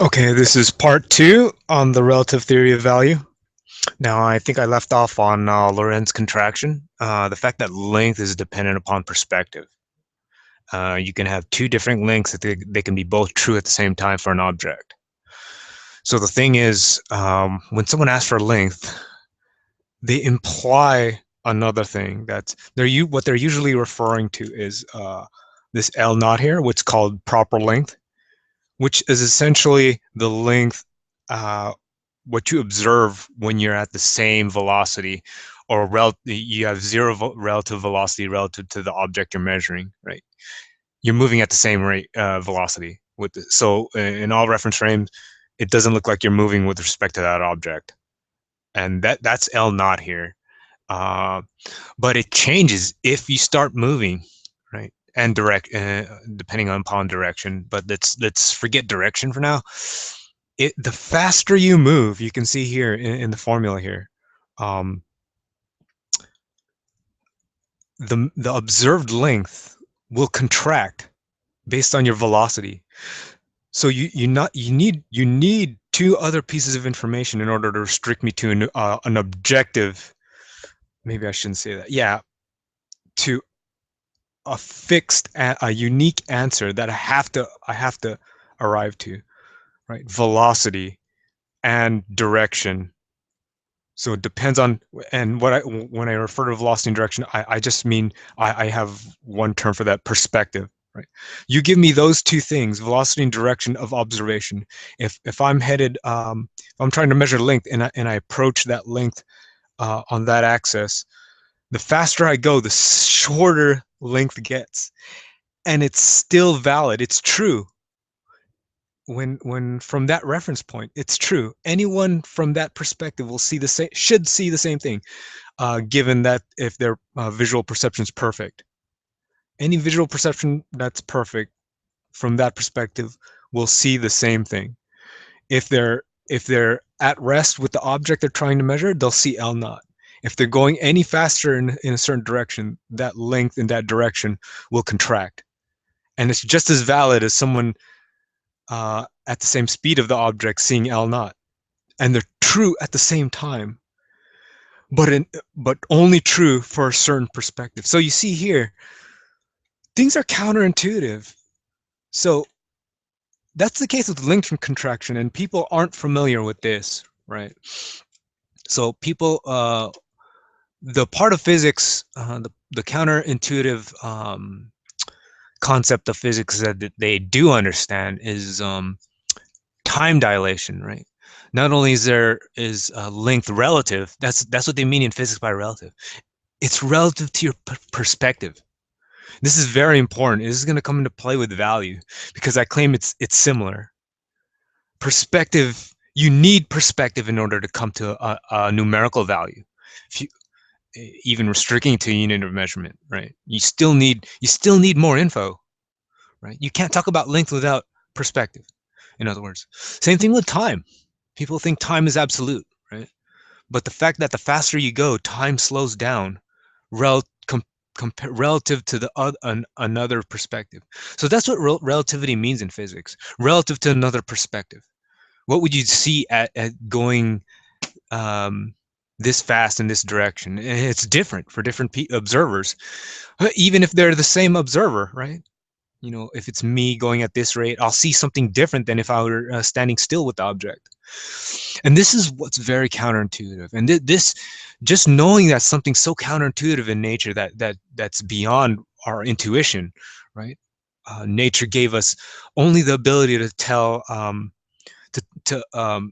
Okay, this is part two on the relative theory of value. Now, I think I left off on Lorentz contraction, the fact that length is dependent upon perspective. You can have two different lengths that they can be both true at the same time for an object. So the thing is, when someone asks for length, they imply another thing. What they're usually referring to is this L naught here, what's called proper length, which is essentially the length, what you observe when you're at the same velocity, or you have zero relative velocity relative to the object you're measuring, right? You're moving at the same rate, velocity. So in all reference frames, it doesn't look like you're moving with respect to that object, and that's L naught here. Uh, but it changes if you start moving, right? And depending upon direction. But let's forget direction for now. The faster you move, you can see here in the formula here, um, the observed length will contract based on your velocity. So you need two other pieces of information in order to restrict me to an objective. Maybe I shouldn't say that. Yeah, to a unique answer that I have to arrive to, right? Velocity and direction. So it depends on, and when I refer to velocity and direction, I just mean I have one term for that: perspective, right? You give me those two things, velocity and direction of observation. If I'm headed, if I'm trying to measure length and I approach that length on that axis, the faster I go, the shorter length gets, and it's still valid. It's true. When from that reference point, it's true. Anyone from that perspective will see the same, should see the same thing, given that if their visual perception is perfect. Any visual perception that's perfect from that perspective will see the same thing. If they're at rest with the object they're trying to measure, they'll see L naught. If they're going any faster in a certain direction, that length in that direction will contract. And it's just as valid as someone at the same speed of the object seeing L naught. And they're true at the same time, but only true for a certain perspective. So you see here, things are counterintuitive. So that's the case with length contraction, and people aren't familiar with this, right? So people, the part of physics, the counterintuitive concept of physics that they do understand is time dilation, right? Not only is length relative, that's what they mean in physics by relative. It's relative to your perspective. This is very important. This is going to come into play with value because I claim it's similar. Perspective, you need perspective in order to come to a numerical value. If you, even restricting to a unit of measurement, right? You still need more info, right? You can't talk about length without perspective. In other words, same thing with time. People think time is absolute, right? But the fact that the faster you go, time slows down relative to another perspective. So that's what relativity means in physics. Relative to another perspective. What would you see at going this fast in this direction? It's different for different observers, even if they're the same observer, right? You know, if it's me going at this rate, I'll see something different than if I were standing still with the object. And this is what's very counterintuitive. And this, just knowing that something so counterintuitive in nature that's beyond our intuition, right? Nature gave us only the ability to tell, to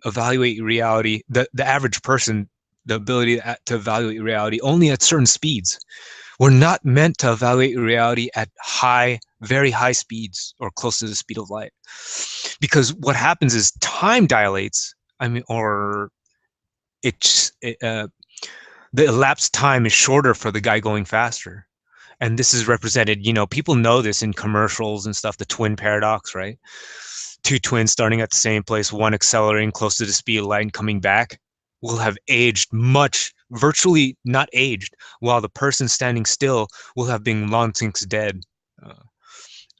evaluate reality. The average person, the ability to evaluate reality only at certain speeds. We're not meant to evaluate reality at very high speeds or close to the speed of light, because what happens is time dilates. I mean, or the elapsed time is shorter for the guy going faster. And this is represented, you know, people know this in commercials and stuff, the twin paradox, right? Two twins starting at the same place, one accelerating close to the speed of light and coming back, will have aged virtually not aged, while the person standing still will have been long since dead.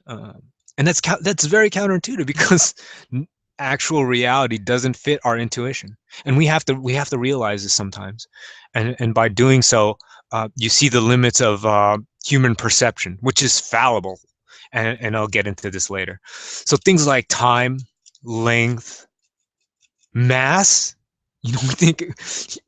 And that's very counterintuitive, because actual reality doesn't fit our intuition, and we have to realize this sometimes, and by doing so, you see the limits of human perception, which is fallible, and I'll get into this later. So things like time, length, mass. We think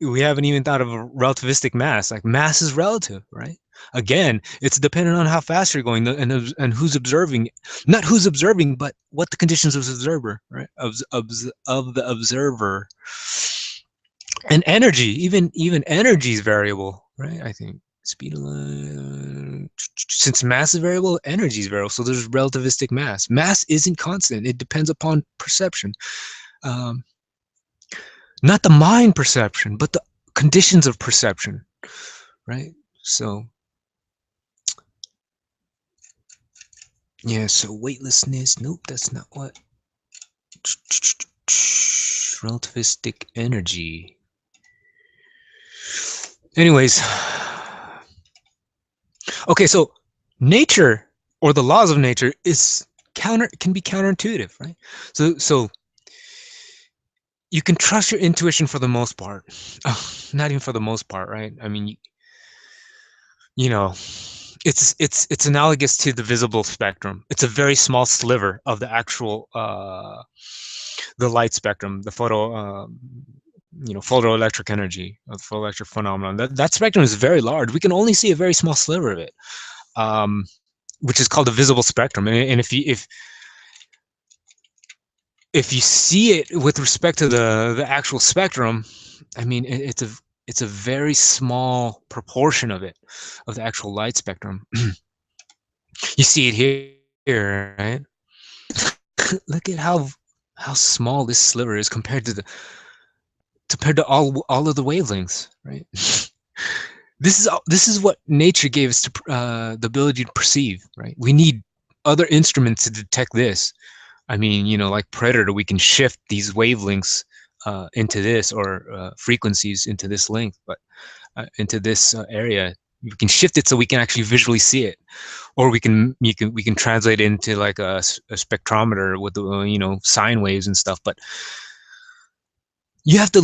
we haven't even thought of a relativistic mass. Like mass is relative, right? Again, it's dependent on how fast you're going and who's observing. Not who's observing, but what the conditions of the observer, right? Of the observer. And energy, even energy is variable, right? I think speed of light, since mass is variable, energy is variable. So there's relativistic mass. Mass isn't constant. It depends upon perception. Not the mind perception, but the conditions of perception, right? So, yeah, so weightlessness, nope, that's not what. Relativistic energy. Anyways, okay, so nature or the laws of nature can be counterintuitive, right? So you can trust your intuition for the most part. Not even for the most part, right? I mean, you know, it's analogous to the visible spectrum. It's a very small sliver of the actual the light spectrum, the photoelectric energy, the photoelectric phenomenon. That spectrum is very large. We can only see a very small sliver of it, which is called the visible spectrum. And if you see it with respect to the actual spectrum, I mean, it's a very small proportion of it, of the actual light spectrum. You see it here, right? Look at how small this sliver is compared to all of the wavelengths, right? This is what nature gave us to the ability to perceive, right? We need other instruments to detect this. I mean, like Predator, we can shift these wavelengths into this, or frequencies into this length, but into this area. We can shift it so we can actually visually see it, or we can translate it into like a spectrometer with the sine waves and stuff. But you have to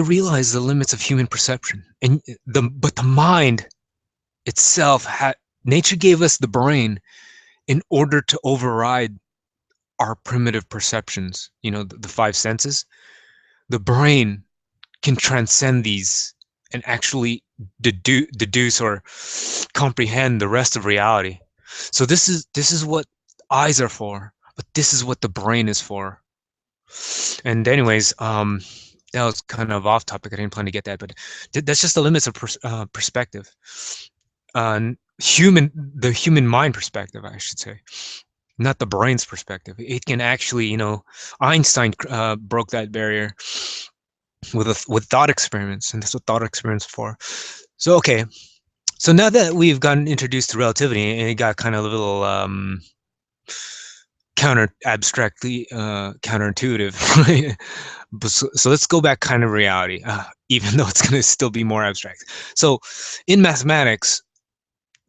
realize the limits of human perception, and the mind itself nature gave us the brain in order to override our primitive perceptions, the five senses. The brain can transcend these and actually deduce or comprehend the rest of reality. So this is what eyes are for, but this is what the brain is for. And anyways, that was kind of off topic. I didn't plan to get that, but that's just the limits of perspective. The human mind perspective, I should say, not the brain's perspective. It can actually, Einstein broke that barrier with thought experiments, and that's what thought experiments are for. So okay, so now that we've gotten introduced to relativity, and it got kind of a little counterintuitive, right? So let's go back kind of reality, even though it's going to still be more abstract. So in mathematics,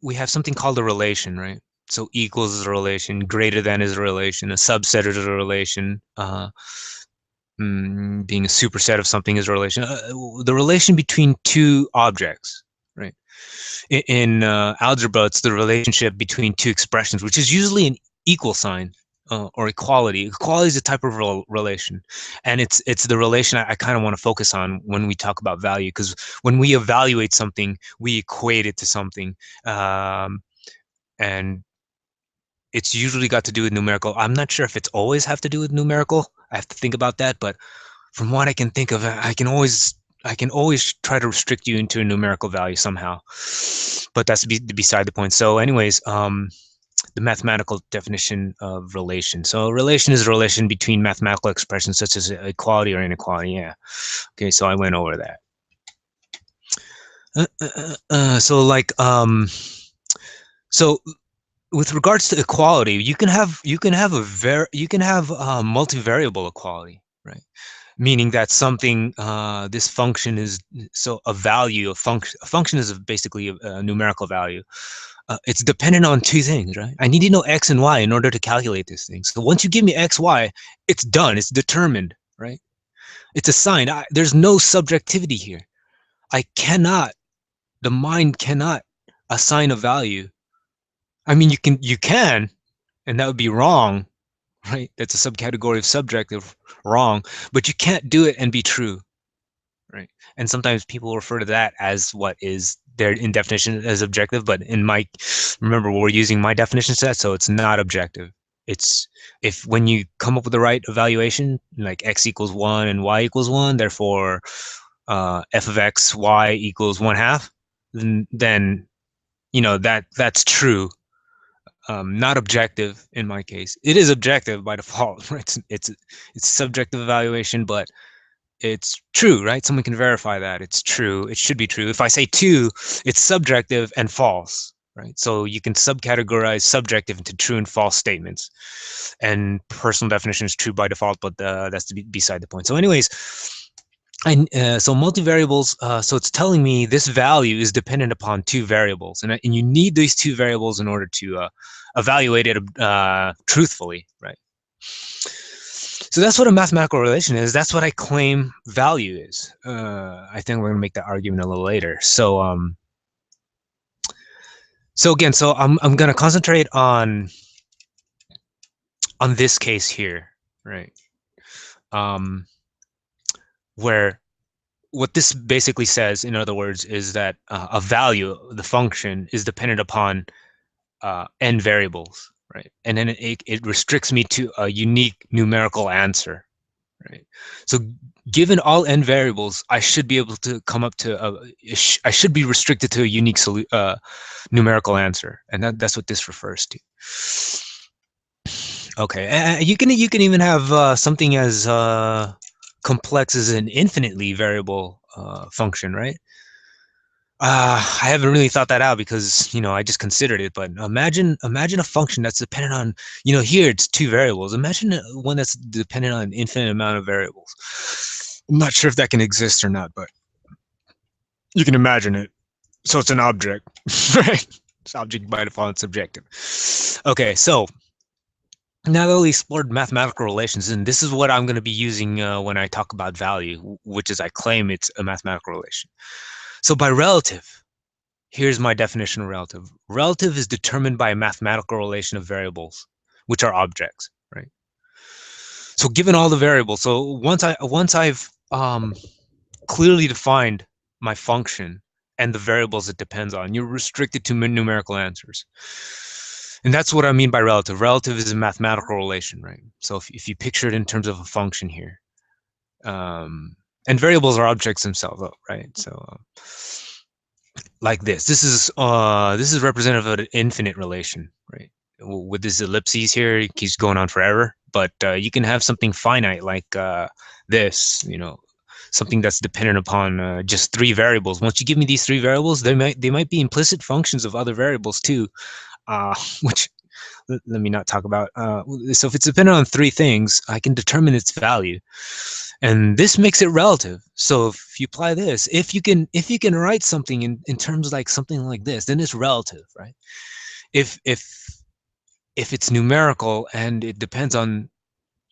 we have something called a relation, right? So equals is a relation, greater than is a relation, a subset is a relation, being a superset of something is a relation. The relation between two objects, right? In algebra, it's the relationship between two expressions, which is usually an equal sign or equality. Equality is a type of relation, and it's the relation I kind of want to focus on when we talk about value, because when we evaluate something, we equate it to something, and it's usually got to do with numerical. I'm not sure if it's always have to do with numerical. I have to think about that, but from what I can think of, I can always try to restrict you into a numerical value somehow, but that's beside the point. So anyways, the mathematical definition of relation. So relation is a relation between mathematical expressions such as equality or inequality. Yeah. Okay, so I went over that. So with regards to equality, you can have multivariable equality, right? Meaning that something, this function is, so a value, a function is basically a numerical value. it's dependent on two things, right? I need to know X and Y in order to calculate this thing. So once you give me X, Y, it's done. It's determined, right? It's assigned. There's no subjectivity here. I cannot, the mind cannot assign a value. I mean, you can, and that would be wrong, right? That's a subcategory of subjective, wrong, but you can't do it and be true, right? And sometimes people refer to that as what is their in definition as objective, but in my, remember we're using my definition set, so it's not objective. It's if when you come up with the right evaluation, like x equals 1 and y equals 1, therefore f of x, y equals 1/2, then that's true. Not objective in my case. It is objective by default, right? It's subjective evaluation, but it's true, right? Someone can verify that it's true. It should be true. If I say 2, it's subjective and false, right? So you can subcategorize subjective into true and false statements, and personal definition is true by default, but that's beside the point. So anyways, so multivariables, so it's telling me this value is dependent upon two variables, and you need these two variables in order to evaluate it truthfully, right? So that's what a mathematical relation is. That's what I claim value is. I think we're gonna make that argument a little later. So again, so I'm gonna concentrate on this case here, right? Where what this basically says, in other words, is that a value, the function, is dependent upon n variables, right? And then it restricts me to a unique numerical answer, right? So given all n variables, I should be able to come up to I should be restricted to a unique numerical answer, and that's what this refers to. Okay, you can even have something as complex as an infinitely variable function, right? I haven't really thought that out because I just considered it. But imagine a function that's dependent on here it's two variables. Imagine one that's dependent on an infinite amount of variables. I'm not sure if that can exist or not, but you can imagine it. So it's an object, right? It's object by default, it's subjective. Okay, so now that we explored mathematical relations, and this is what I'm going to be using when I talk about value, which is I claim it's a mathematical relation. So by relative, here's my definition of relative. Relative is determined by a mathematical relation of variables, which are objects, right? So given all the variables, so once I've clearly defined my function and the variables it depends on, you're restricted to numerical answers. And that's what I mean by relative. Relative is a mathematical relation, right? So if you picture it in terms of a function here, and variables are objects themselves, right? So like this is representative of an infinite relation, right? With this ellipses here, it keeps going on forever. But you can have something finite like this, something that's dependent upon just three variables. Once you give me these three variables, they might be implicit functions of other variables too, which let me not talk about. So if it's dependent on three things, I can determine its value, and this makes it relative. So if you apply this, if you can write something in terms like something like this, then it's relative, right? If it's numerical and it depends on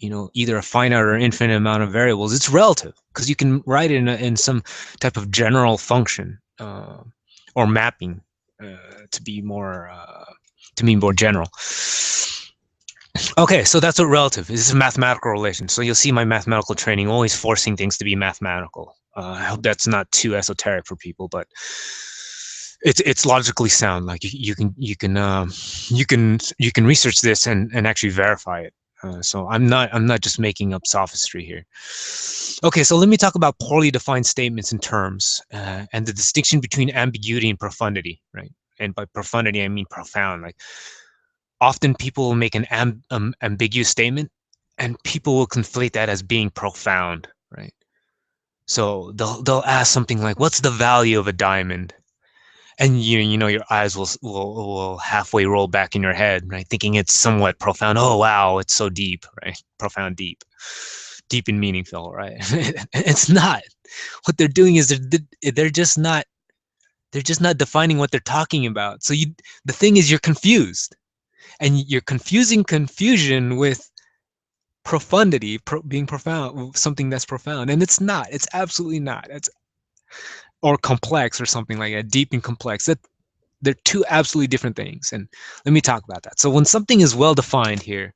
either a finite or infinite amount of variables, it's relative because you can write it in some type of general function or mapping to be more general. Okay, so that's what relative is. It's a mathematical relation. So you'll see my mathematical training always forcing things to be mathematical. I hope that's not too esoteric for people, but it's logically sound. Like you can research this and actually verify it. So I'm not just making up sophistry here. Okay, so let me talk about poorly defined statements and terms and the distinction between ambiguity and profundity, right? And by profundity, I mean profound. Like often people will make an ambiguous statement and people will conflate that as being profound, right? So they'll ask something like, what's the value of a diamond? And your eyes will halfway roll back in your head, right? Thinking it's somewhat profound. Oh, wow, it's so deep, right? Profound, deep and meaningful, right? It's not. What they're doing is they're just not They're just not defining what they're talking about. So the thing is, you're confused, and you're confusing confusion with profundity, being profound, something that's profound, and it's not. It's absolutely not. It's or complex or something like that, deep and complex. That they're two absolutely different things. And let me talk about that. So when something is well defined here,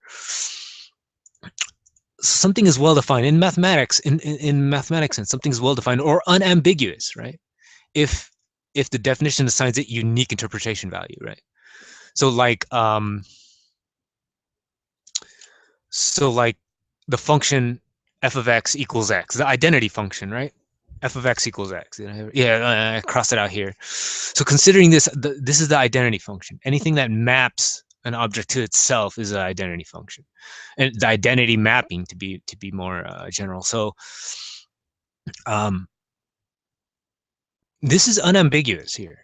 something is well defined in mathematics, in mathematics sense, something is well defined or unambiguous, right? If the definition assigns it unique interpretation value, right? So like the function f of x equals x, the identity function, right? F of x equals x. Yeah, I crossed it out here. So considering this, this is the identity function. Anything that maps an object to itself is an identity function, and the identity mapping to be more general. So this is unambiguous here.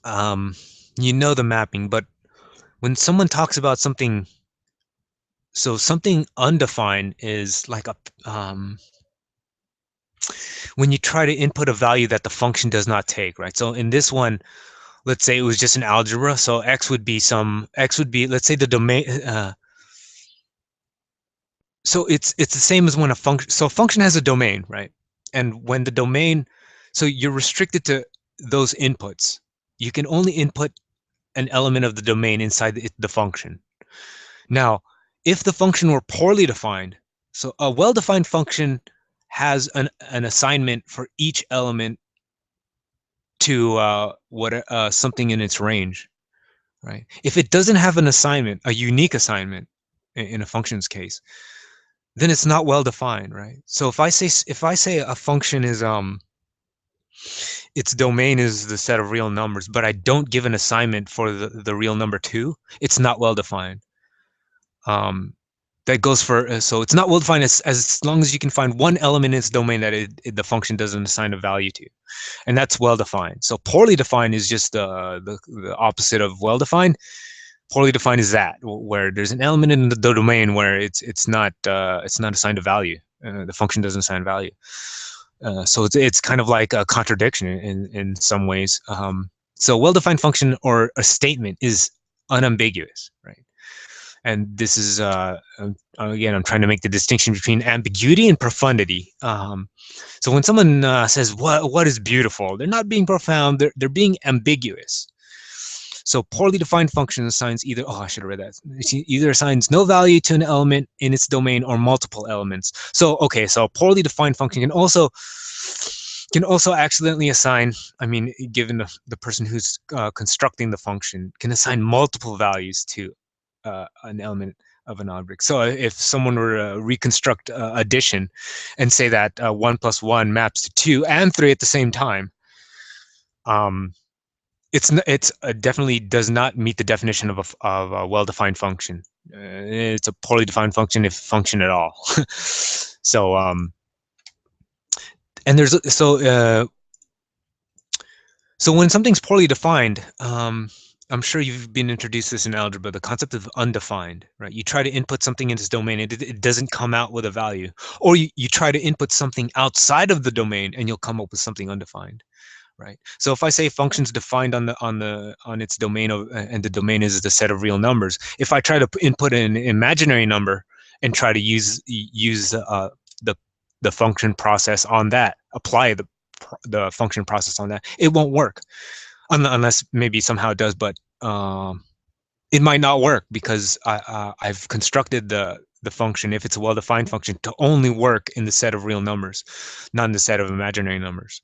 You know the mapping, but when someone talks about something, so something undefined is like a when you try to input a value that the function does not take, right? So in this one, let's say it was just an algebra. So x would be, let's say the domain. So it's the same as when a function. So a function has a domain, right? And when the domain, so you're restricted to those inputs. You can only input an element of the domain inside the function. Now, if the function were poorly defined, so a well-defined function has an assignment for each element to something in its range, right? If it doesn't have an assignment, a unique assignment in a function's case, then it's not well defined, right? So if I say a function is its domain is the set of real numbers, but I don't give an assignment for the real number 2, it's not well defined. That goes for so it's not well defined as long as you can find one element in its domain that the function doesn't assign a value to, and that's well defined. So poorly defined is just the opposite of well defined. Poorly defined is that where there's an element in the domain where it's not assigned a value. The function doesn't assign value. So it's kind of like a contradiction in some ways. So well-defined function or a statement is unambiguous, right? And this is again, I'm trying to make the distinction between ambiguity and profundity. So when someone says what is beautiful, they're not being profound. They're being ambiguous. So poorly defined function assigns either, I should have read that. It either assigns no value to an element in its domain or multiple elements. So, okay, so a poorly defined function can also accidentally assign, I mean, given the person who's constructing the function, can assign multiple values to an element of an object. So if someone were to reconstruct addition and say that 1 + 1 maps to 2 and 3 at the same time, it's definitely does not meet the definition of a well-defined function. It's a poorly defined function, if function at all. So and there's so when something's poorly defined, I'm sure you've been introduced to this in algebra, the concept of undefined, right? You try to input something into its domain, it doesn't come out with a value, or you try to input something outside of the domain and you'll come up with something undefined. Right. So if I say function's defined on its domain and the domain is the set of real numbers, if I try to input an imaginary number and try to use the function process on that, apply the function process on that, it won't work unless maybe somehow it does, but it might not work because I've constructed the function, if it's a well-defined function, to only work in the set of real numbers, not in the set of imaginary numbers.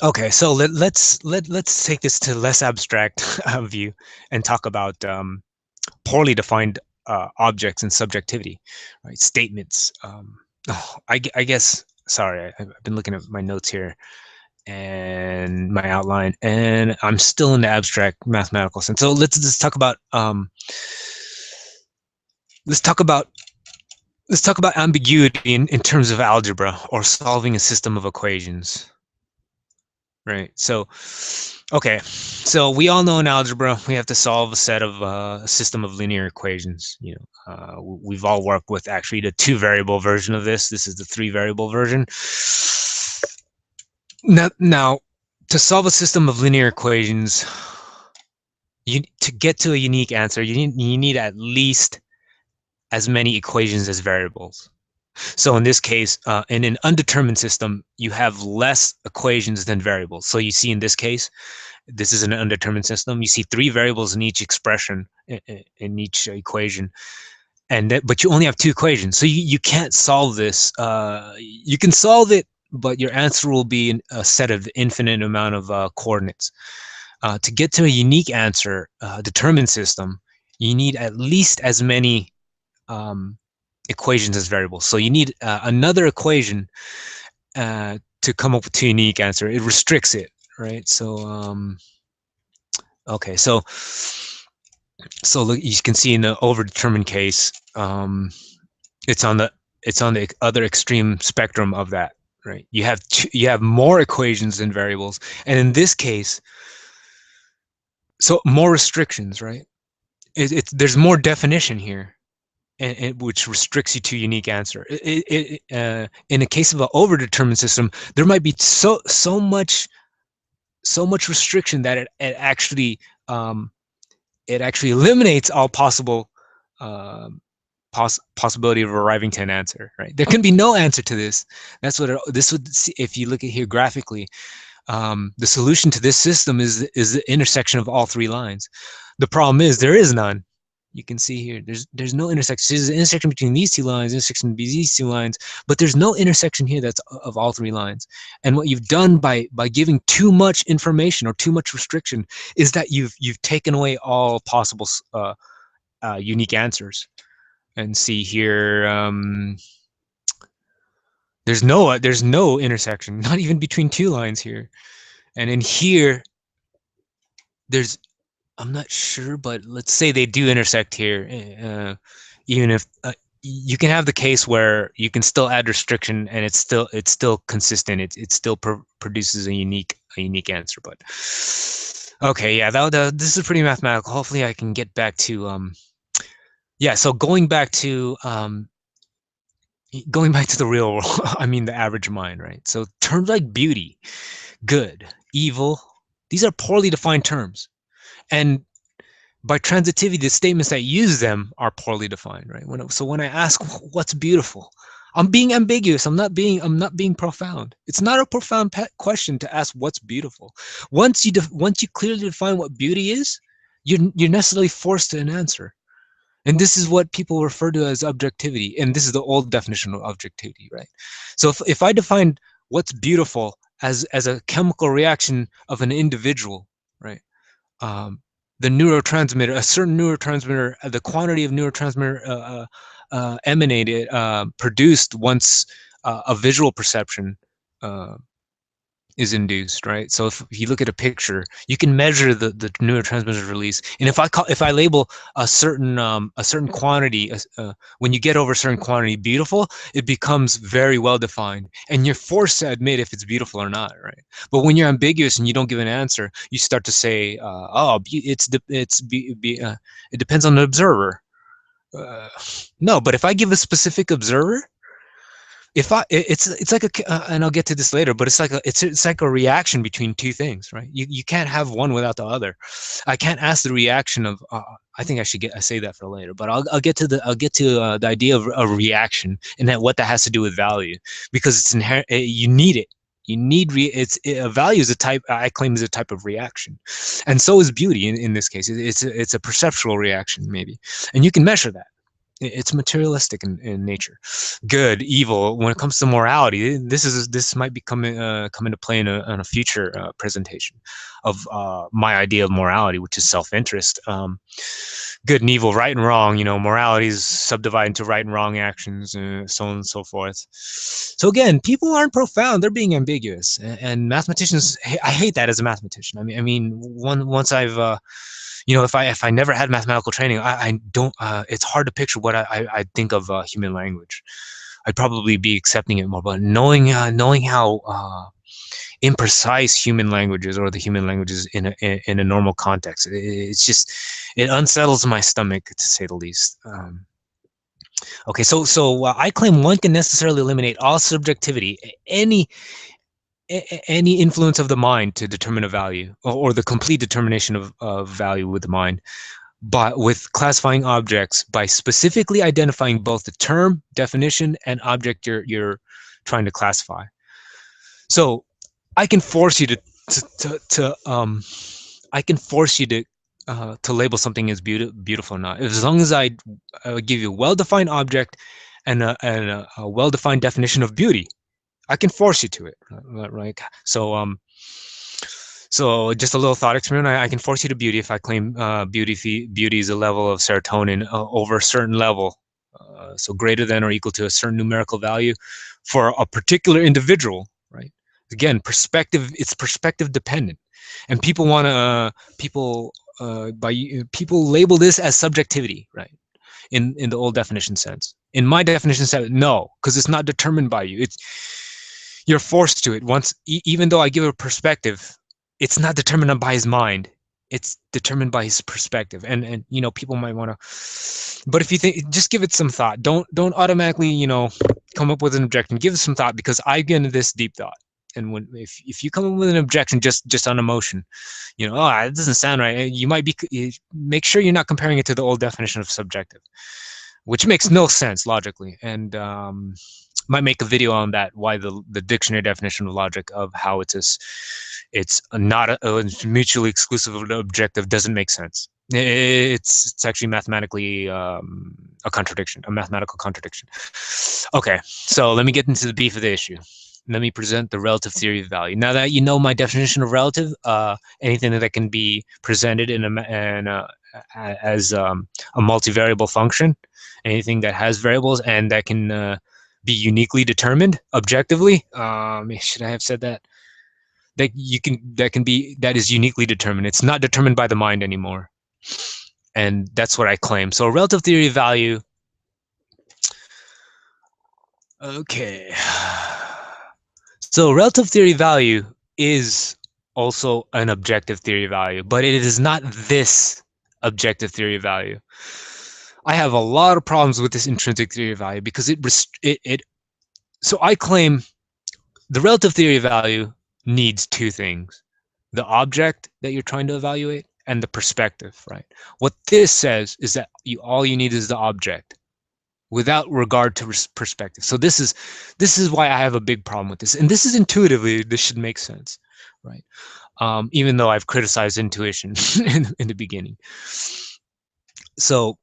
Okay, so let's take this to less abstract view and talk about poorly defined objects and subjectivity, right? Statements. I guess. Sorry, I've been looking at my notes here and my outline, and I'm still in the abstract mathematical sense. So let's just talk about let's talk about ambiguity in terms of algebra or solving a system of equations. Right. So, okay. So we all know in algebra we have to solve a set of a system of linear equations. We've all worked with actually the 2-variable version of this. This is the 3-variable version. Now, to solve a system of linear equations, to get to a unique answer, you need at least as many equations as variables. So in this case, in an undetermined system, you have less equations than variables. So you see in this case, this is an undetermined system. You see 3 variables in each expression, in each equation, but you only have 2 equations. So you can't solve this. You can solve it, but your answer will be a set of infinite amount of coordinates. To get to a unique answer, determined system, you need at least as many equations as variables. So you need another equation to come up with a unique answer. It restricts it, right? So okay, so look, you can see in the overdetermined case, it's on the other extreme spectrum of that, right? You have more equations than variables, and in this case, so more restrictions, right? There's more definition here, and which restricts you to a unique answer. In a case of an overdetermined system, there might be so much restriction that it actually eliminates all possible possibility of arriving to an answer. Right? There can be no answer to this. That's what this would see if you look at here graphically. The solution to this system is the intersection of all 3 lines. The problem is there is none. You can see here, there's no intersection. There's an intersection between these 2 lines, intersection between these 2 lines, but there's no intersection here that's of all 3 lines. And what you've done by giving too much information or too much restriction is that you've taken away all possible unique answers. And see here, there's no intersection, not even between 2 lines here. And in here, I'm not sure, but let's say they do intersect here. Even if you can have the case where you can still add restriction and it's still consistent. It still produces a unique answer. But okay, yeah, this is pretty mathematical. Hopefully, I can get back to yeah. So going back to the real world, I mean the average mind, right? So terms like beauty, good, evil, these are poorly defined terms. And by transitivity, the statements that use them are poorly defined, right? When I ask what's beautiful, I'm being ambiguous. I'm not being profound. It's not a profound question to ask what's beautiful. Once you clearly define what beauty is, you're necessarily forced to an answer. And this is what people refer to as objectivity. And this is the old definition of objectivity, right? So if I define what's beautiful as a chemical reaction of an individual, right? The neurotransmitter, a certain neurotransmitter, the quantity of neurotransmitter emanated, produced once a visual perception is induced, right? So if you look at a picture, you can measure the neurotransmitter release. And if I label a certain quantity, when you get over a certain quantity beautiful, it becomes very well defined, and you're forced to admit if it's beautiful or not, right? But when you're ambiguous and you don't give an answer, you start to say, oh, it depends on the observer. No, but if I give a specific observer, it's like and I'll get to this later, but it's like a reaction between 2 things, right? You can't have one without the other. I can't ask the reaction of I think I say that for later, but I'll get to the idea of a reaction and what that has to do with value, because it's inherent. You need it. You need a value is a type, I claim, is a type of reaction, and so is beauty in this case. It's a perceptual reaction maybe, and you can measure that. It's materialistic in nature. Good, evil. When it comes to morality, this might be come into play in a future presentation of my idea of morality, which is self-interest. Good and evil, right and wrong. Morality is subdivided into right and wrong actions, so on and so forth. So again, people aren't profound; they're being ambiguous. And mathematicians, I hate that as a mathematician. I mean, once I've if I never had mathematical training, I don't. It's hard to picture what I think of human language. I'd probably be accepting it more, but knowing how imprecise human languages, or the human languages in a normal context, it unsettles my stomach, to say the least. Okay, so I claim one can necessarily eliminate all subjectivity, any any influence of the mind to determine a value, or the complete determination of value with the mind, but with classifying objects by specifically identifying both the term, definition, and object you're trying to classify. So I can force you I can force you to label something as beautiful or not, as long as I give you a well-defined object and a well-defined definition of beauty. I can force you to it, right? So just a little thought experiment. I can force you to beauty if I claim beauty is a level of serotonin over a certain level, so greater than or equal to a certain numerical value for a particular individual, right? Again, perspective. It's perspective dependent, and people want to people label this as subjectivity, right? In the old definition sense. In my definition sense, no, because it's not determined by you. You're forced to it once, even though I give a perspective. It's not determined by his mind. It's determined by his perspective. And people might want to, but if you think, just give it some thought. Don't automatically, come up with an objection. Give it some thought, because I get into this deep thought. And if you come up with an objection just on emotion, oh, it doesn't sound right. You might make sure you're not comparing it to the old definition of subjective, which makes no sense logically. And might make a video on that, why the dictionary definition of logic of how it's not a mutually exclusive objective doesn't make sense. It's actually mathematically a contradiction, a mathematical contradiction. Okay, so let me get into the beef of the issue. Let me present the relative theory of value. Now that you know my definition of relative, anything that can be presented as a multivariable function, anything that has variables and that can be uniquely determined objectively. Should I have said that? That is uniquely determined. It's not determined by the mind anymore, and that's what I claim. So relative theory of value. Okay. So relative theory of value is also an objective theory of value, but it is not this objective theory of value. I have a lot of problems with this intrinsic theory of value, because so I claim the relative theory of value needs two things: the object that you're trying to evaluate and the perspective, right? What this says is that all you need is the object, without regard to perspective. So this is why I have a big problem with this. And this is intuitively, this should make sense, right? Even though I've criticized intuition in the beginning. So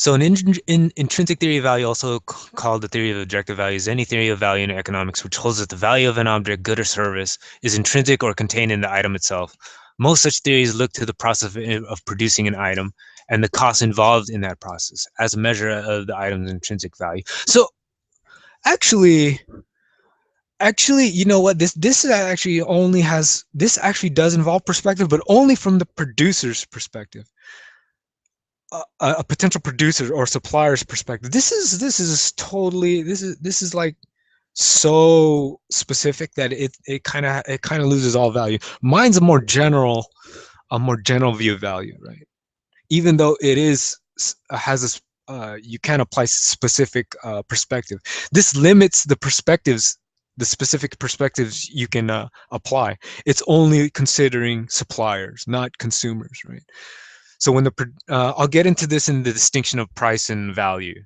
an intrinsic theory of value, also called the theory of objective value, is any theory of value in economics which holds that the value of an object, good or service, is intrinsic or contained in the item itself. Most such theories look to the process of producing an item and the costs involved in that process as a measure of the item's intrinsic value. So actually, you know what? This actually does involve perspective, but only from the producer's perspective. A potential producer or supplier's perspective. This is like so specific that it kind of loses all value. Mine's a more general view of value, right? Even though it has you can apply specific perspective. This limits the perspectives, the specific perspectives you can apply. It's only considering suppliers, not consumers, right? So when I'll get into this in the distinction of price and value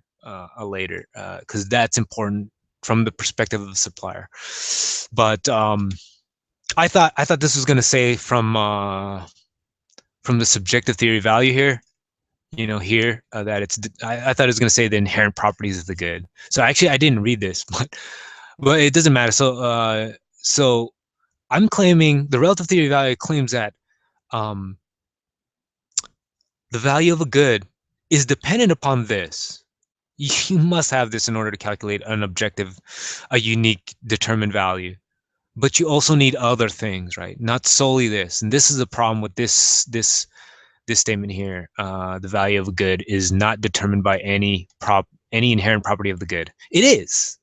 later, because that's important from the perspective of the supplier. But I thought this was going to say from the subjective theory of value here, that it's. I thought it was going to say the inherent properties of the good. So actually, I didn't read this, but it doesn't matter. So I'm claiming the relative theory of value claims that the value of a good is dependent upon this. You must have this in order to calculate an objective, a unique, determined value. But you also need other things, right? Not solely this. And this is the problem with this statement here. The value of a good is not determined by any inherent property of the good. It is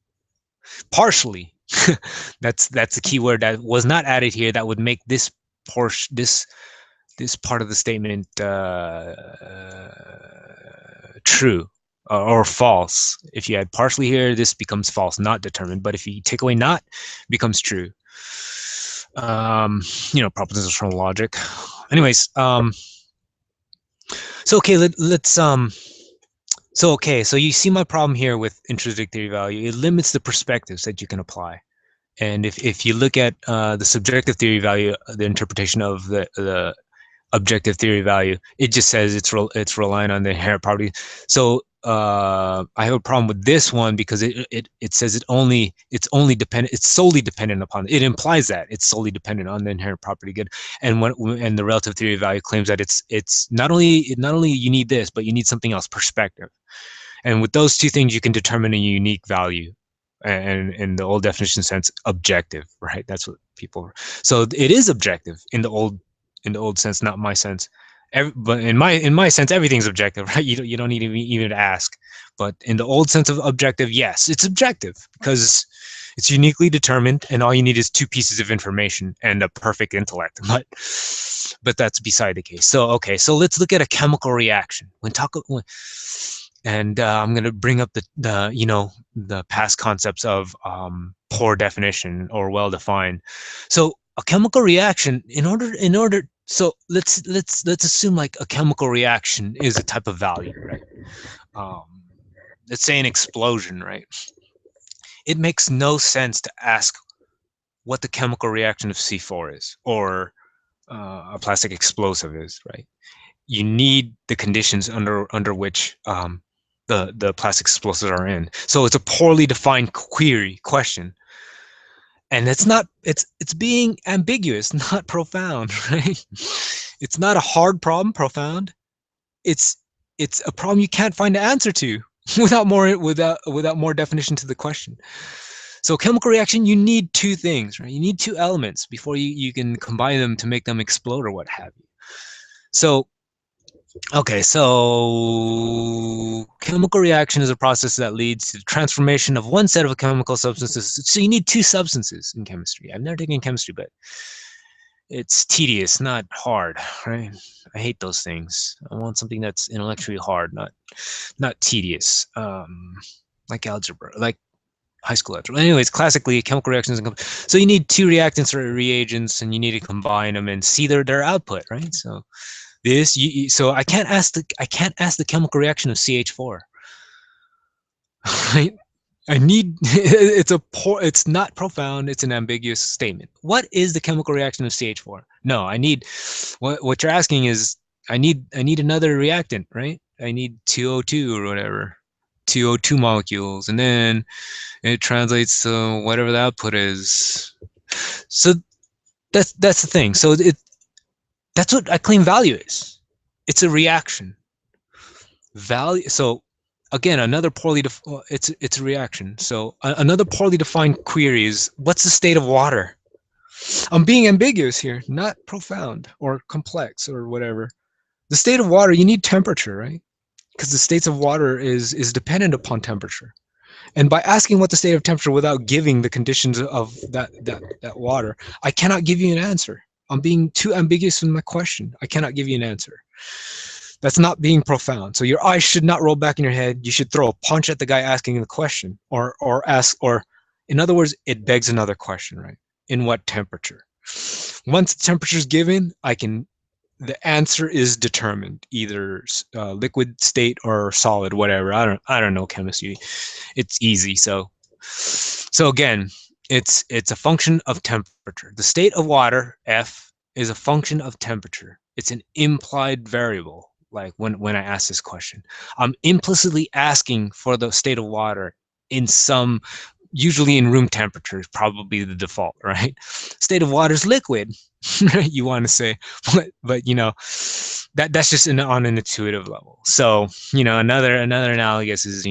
partially. That's a key word that was not added here. That would make this portion, this part of the statement true. or false. If you add partially here, this becomes false, not determined. But if you take away not, it becomes true. Propositional logic. Anyways, so okay, so you see my problem here with intrinsic theory value. It limits the perspectives that you can apply. And if you look at the subjective theory value, the interpretation of the objective theory value, it just says it's relying on the inherent property. So I have a problem with this one because it says it's solely dependent upon, it implies that it's solely dependent on the inherent property good. And and the relative theory value claims that it's not only you need this, but you need something else, perspective. And with those two things, you can determine a unique value. And in the old definition sense, objective, right? That's what people. So it is objective in the old sense, not my sense. But in my sense, everything's objective, right? You don't need to even ask. But in the old sense of objective, yes, it's objective because it's uniquely determined, and all you need is two pieces of information and a perfect intellect. But that's beside the case. So okay, so let's look at a chemical reaction. And I'm going to bring up the past concepts of poor definition or well defined. So a chemical reaction, so let's assume like a chemical reaction is a type of value, right? Let's say an explosion, right? It makes no sense to ask what the chemical reaction of C4 is, or a plastic explosive is, right? You need the conditions under which the plastic explosives are in. So it's a poorly defined question. And it's being ambiguous, not profound, right? It's not a hard problem, profound. It's a problem you can't find the answer to without more definition to the question. So chemical reaction, you need two things, right? You need two elements before you can combine them to make them explode or what have you. So okay, so chemical reaction is a process that leads to the transformation of one set of chemical substances. So you need two substances in chemistry. I've never taken chemistry, but it's tedious, not hard, right? I hate those things. I want something that's intellectually hard, not tedious, like algebra, like high school algebra. Anyways, classically, chemical reactions. So you need two reactants or reagents, and you need to combine them and see their output, right? So so I can't ask the chemical reaction of CH4. Right? It's not profound, it's an ambiguous statement. What is the chemical reaction of CH4? No, I need what you're asking is I need another reactant, right? I need 2O2 or whatever. 2O2 molecules, and then it translates to whatever the output is. So that's the thing. So that's what I claim value is. It's a reaction. Value. So again, another poorly it's a reaction. So another poorly defined query is, what's the state of water? I'm being ambiguous here, not profound or complex or whatever. The state of water, you need temperature, right? Because the states of water is dependent upon temperature. And by asking what the state of temperature without giving the conditions of that water, I cannot give you an answer. I'm being too ambiguous in my question. I cannot give you an answer. That's not being profound. So your eyes should not roll back in your head. You should throw a punch at the guy asking the question, or in other words, it begs another question, right? In what temperature? Once the temperature is given, the answer is determined, either liquid state or solid, whatever. I don't know chemistry. It's easy. So again, it's a function of temperature. The state of water, F, is a function of temperature. It's an implied variable. Like when I ask this question, I'm implicitly asking for the state of water in some, usually in room temperature is probably the default, right? State of water is liquid, you want to say, but that's just on an intuitive level. So another analogous is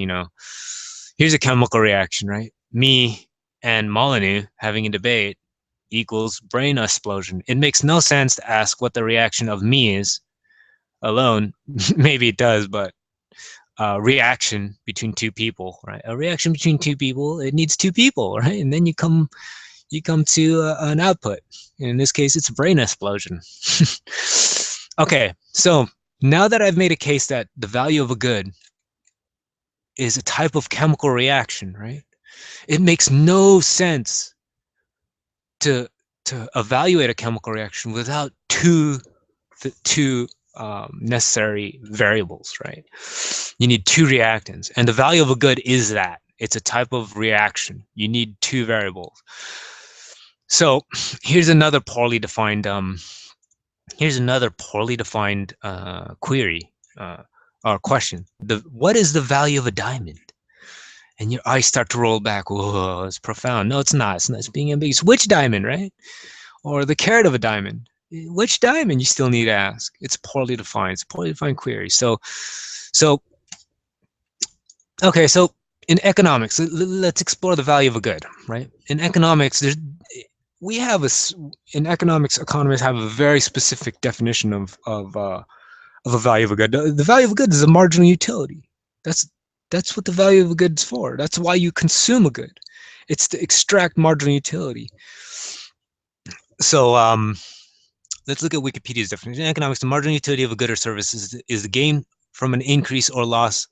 here's a chemical reaction, right? Me and Molyneux having a debate equals brain explosion. It makes no sense to ask what the reaction of me is alone. Maybe it does, but reaction between two people, right? A reaction between two people, it needs two people, right? And then you come to an output. In this case, it's a brain explosion. Okay, so now that I've made a case that the value of a good is a type of chemical reaction, right? It makes no sense to evaluate a chemical reaction without two necessary variables, right? You need two reactants, and the value of a good is that it's a type of reaction. You need two variables. So here's another poorly defined query or question. What is the value of a diamond? And your eyes start to roll back. Whoa, it's profound. No, it's not. It's being ambiguous. Which diamond, right? Or the carat of a diamond. Which diamond? You still need to ask. It's poorly defined. It's a poorly defined query. So okay. So in economics, let's explore the value of a good, right? In economics, in economics, economists have a very specific definition of a value of a good. The value of a good is a marginal utility. That's what the value of a good is for. That's why you consume a good. It's to extract marginal utility. So let's look at Wikipedia's definition. In economics, the marginal utility of a good or service is the gain from an increase or loss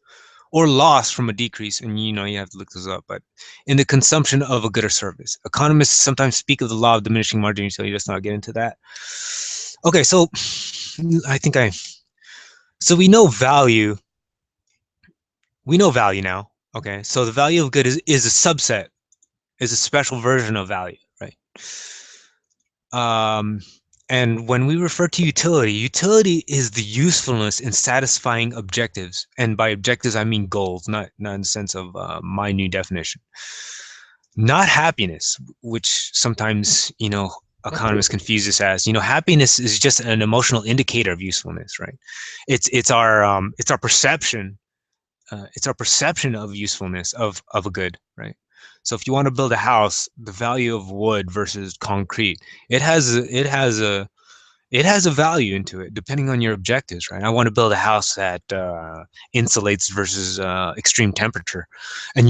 from a decrease. And you have to look this up, but in the consumption of a good or service. Economists sometimes speak of the law of diminishing marginal utility. Let's not get into that. Okay, so so we know value. We know value now. Okay, so the value of good is a subset, is a special version of value, right? And when we refer to utility, utility is the usefulness in satisfying objectives. And by objectives, I mean goals, not in the sense of my new definition. Not happiness, which sometimes, economists confuse this as, happiness is just an emotional indicator of usefulness, right? It's our perception. It's our perception of usefulness of a good, right? So if you want to build a house, the value of wood versus concrete, it has a value into it depending on your objectives, right? I want to build a house that insulates versus extreme temperature, and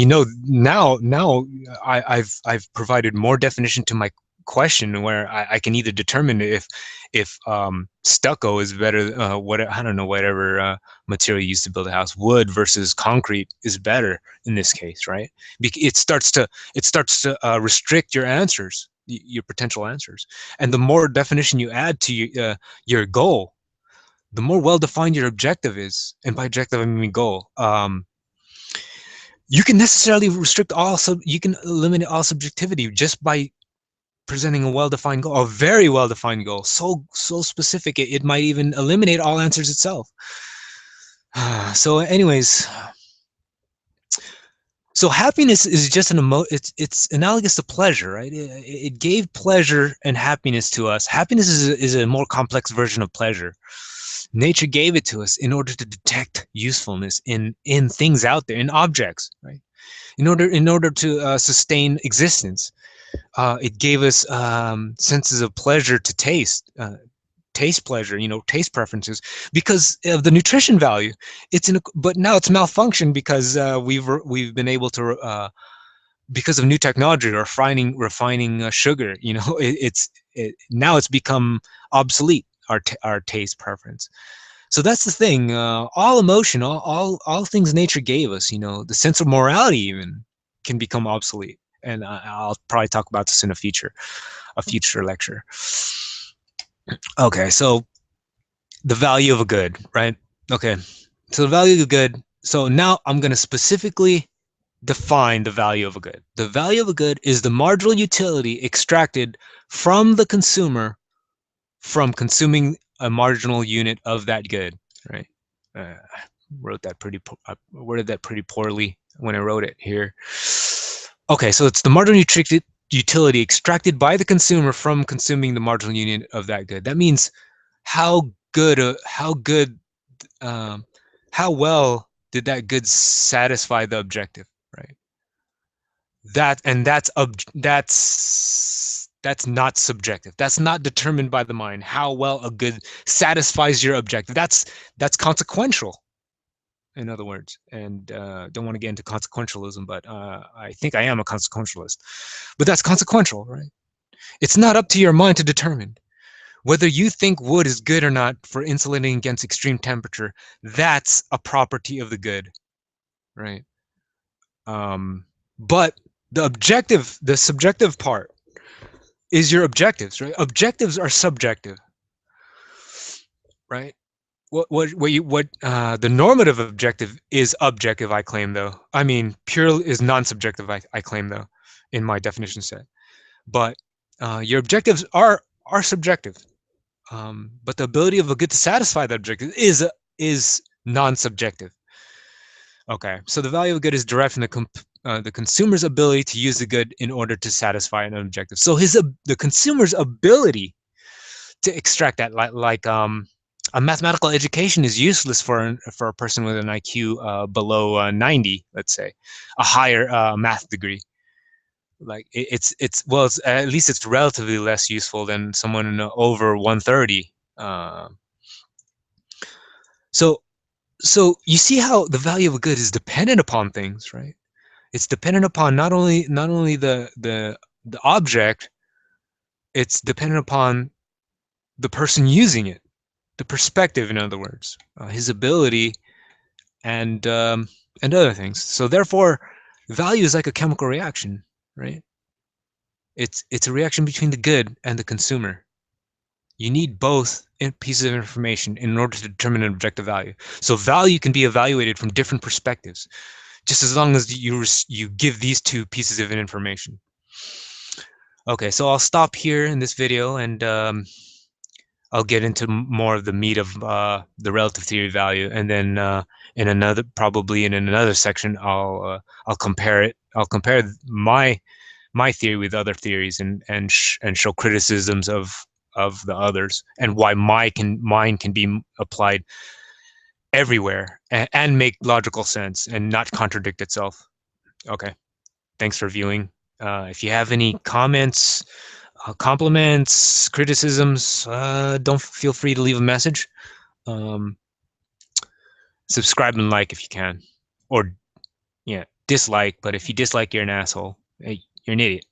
now I've provided more definition to my question where I can either determine if stucco is better, whatever material used to build a house, wood versus concrete is better in this case, right? It starts to restrict your answers, your potential answers, and the more definition you add to your goal, the more well-defined your objective is. And by objective, I mean goal. You can necessarily you can eliminate all subjectivity just by presenting a well-defined goal, a very well-defined goal, so specific it might even eliminate all answers itself. So anyways, so happiness is just it's analogous to pleasure, right? It gave pleasure and happiness to us. Happiness is a more complex version of pleasure. Nature gave it to us in order to detect usefulness in things out there, in objects, right? In order to sustain existence. It gave us senses of pleasure to taste pleasure, taste preferences, because of the nutrition value. But now it's malfunctioned because we've been able to because of new technology, refining sugar. Now it's become obsolete, our taste preference. So that's the thing. All emotion, all things nature gave us, the sense of morality even can become obsolete. And I'll probably talk about this in a future lecture. Okay, so the value of a good, right? Okay, so the value of a good. So now I'm going to specifically define the value of a good. The value of a good is the marginal utility extracted from the consumer from consuming a marginal unit of that good, right? Worded that pretty poorly when I wrote it here. Okay, so it's the marginal utility extracted by the consumer from consuming the marginal unit of that good. That means how well did that good satisfy the objective, right? That's not subjective. That's not determined by the mind. How well a good satisfies your objective. That's consequential, in other words. And don't want to get into consequentialism, but I think I am a consequentialist. But that's consequential, right? It's not up to your mind to determine whether you think wood is good or not for insulating against extreme temperature. That's a property of the good, right? But the subjective part is your objectives, right? Objectives are subjective, right? The normative objective is objective, I claim, though. I mean, pure is non-subjective, I claim, though, in my definition set. But your objectives are subjective. But the ability of a good to satisfy that objective is non-subjective. Okay, so the value of a good is derived from the consumer's ability to use the good in order to satisfy an objective. So the consumer's ability to extract that, like a mathematical education is useless for a person with an IQ below 90, let's say, a higher math degree. Like it's at least it's relatively less useful than someone over 130. So so you see how the value of a good is dependent upon things, right? It's dependent upon not only the object, it's dependent upon the person using it, the perspective, in other words, his ability, and other things. So therefore, value is like a chemical reaction, right? It's a reaction between the good and the consumer. You need both pieces of information in order to determine an objective value. So value can be evaluated from different perspectives, just as long as you give these two pieces of information. Okay, so I'll stop here in this video, and I'll get into more of the meat of the relative theory of value, and then probably in another section, I'll compare it. I'll compare my theory with other theories, and show criticisms of the others, and why mine can be applied everywhere and make logical sense and not contradict itself. Okay, thanks for viewing. If you have any comments, compliments, criticisms, don't feel free to leave a message. Um, subscribe and like if you can, or yeah, dislike. But if you dislike, you're an asshole. Hey, you're an idiot,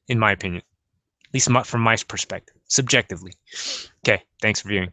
in my opinion. At least from my perspective, subjectively. Okay, thanks for viewing.